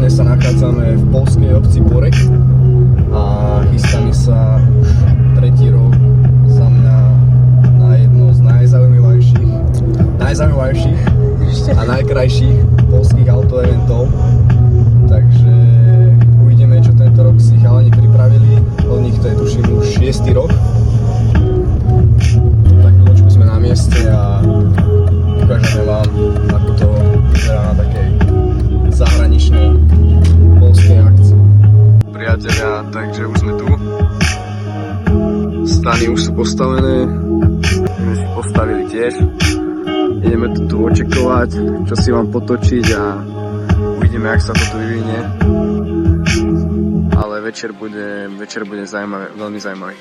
Aktuálne sa nachádzame v poľskej obci Borek a chystáme sa už tretí rok za mňa na jedno z najzaujímavejších a najkrajších poľských autoeventov. Takže uvidíme, čo tento rok si chalani pripravili. Od nich to je tuším už 6. rok. Tak chvíľočku sme na mieste a ukážeme vám, ako to vyzerá na takej zahraničnej poľskej akcii. Priatelia, takže už sme tu. Stany už sú postavené. My si postavili tiež. Ideme to tu očekovať, čo si vám potočiť a uvidíme, jak sa to tu vyvinie. Ale večer bude zaujímavý, veľmi zaujímavý.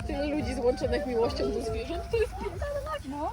Tyle ludzi złączonych miłością do zwierząt, to jest piękne. No.